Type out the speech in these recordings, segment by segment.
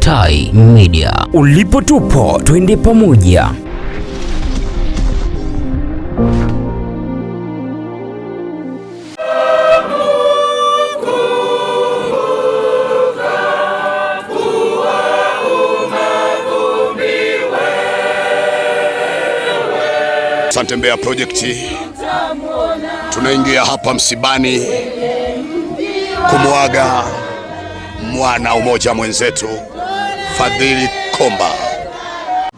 Tai Media. Ulipo tupo, twende pamoja. Asante Mbeya Project, tunaingia hapa msibani kumwaga mwana umoja mwenzetu Fadhili Komba.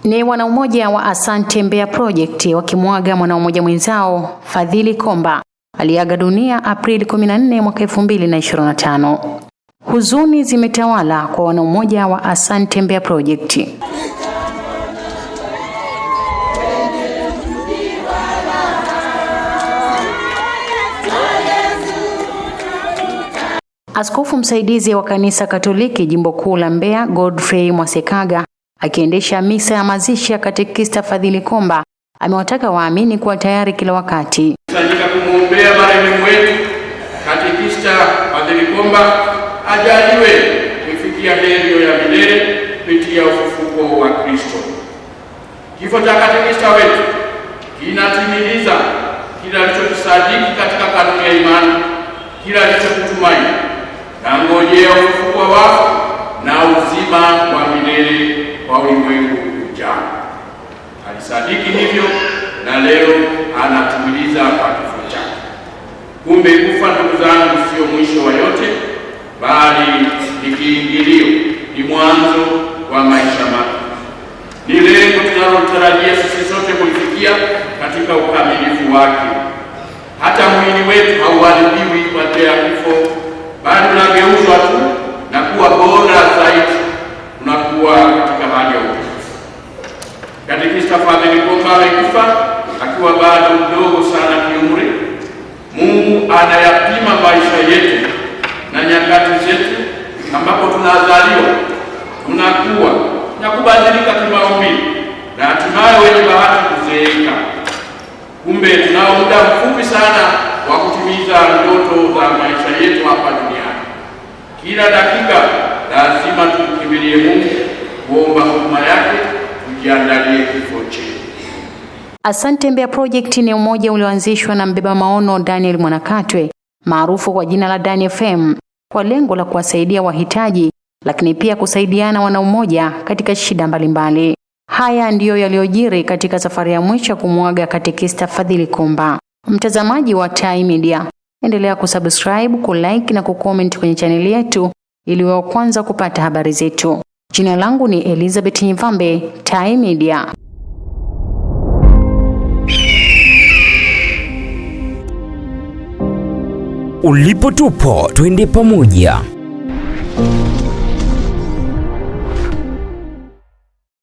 Ni wana umoja wa Asante Mbeya Project wakimwaga mwana umoja mwenzao Fadhili Komba aliaga dunia Aprili 14 mwaka 2025. Huzuni zimetawala kwa wana umoja wa Asante Mbeya Project. Askofu msaidizi wa kanisa Katoliki Jimbo Kuu la Mbeya, Godfrey Mwasekaga, akiendesha misa ya mazishi ya katekista Fadhili Komba, amewataka waamini kuwa tayari kila wakati. Tunataka kumwombea marehemu wetu katekista Fadhili Komba ajaliwe kufikia heri ya milele kupitia ufufuko wa Kristo. Kifo cha katekista wetu kinatimiliza kila alichokisadiki katika kanuni ya imani, kila alichokutumaini na ngojea ufufuko wa wafu na uzima wa milele kwa ulimwengu ujao. Alisadiki hivyo na leo anatimiliza kwa kifo chake. Kumbe kufa, ndugu zangu, sio mwisho wa yote, bali ni kiingilio, ni mwanzo wa maisha mapya. Ni lengo tunalotarajia sisi sote kulifikia katika ukamilifu wake. Hata mwili wetu hauharibiwi kwa njia ya kifo, bali unageuzwa tu na kuwa bora zaidi, unakuwa katika hali ya utukufu. Katekista Fadhili Komba amekufa akiwa bado mdogo sana kiumri. Mungu anayapima maisha yetu na nyakati zetu, ambapo tunazaliwa, tunakuwa na kubadilika kimaumbile na hatimaye wenye bahati kuzeeka. Kumbe tunao muda mfupi sana wa kutimiza ndoto za maisha yetu hapa duniani. Kila dakika lazima tumkimbilie Mungu, kuomba huruma yake, tujiandalie kifo chetu. Asante Mbeya Project ni umoja ulioanzishwa na mbeba maono Daniel Mwanakatwe maarufu kwa jina la Daniel FM kwa lengo la kuwasaidia wahitaji, lakini pia kusaidiana wana umoja katika shida mbalimbali. Haya ndiyo yaliyojiri katika safari ya mwisho kumwaga katekista Fadhili Komba. Mtazamaji wa Tai Media, endelea kusubscribe, kulike na kucomment kwenye chaneli yetu ili uwe wa kwanza kupata habari zetu. Jina langu ni Elizabeth Nyivambe, Tai Media. Ulipo tupo, twende pamoja.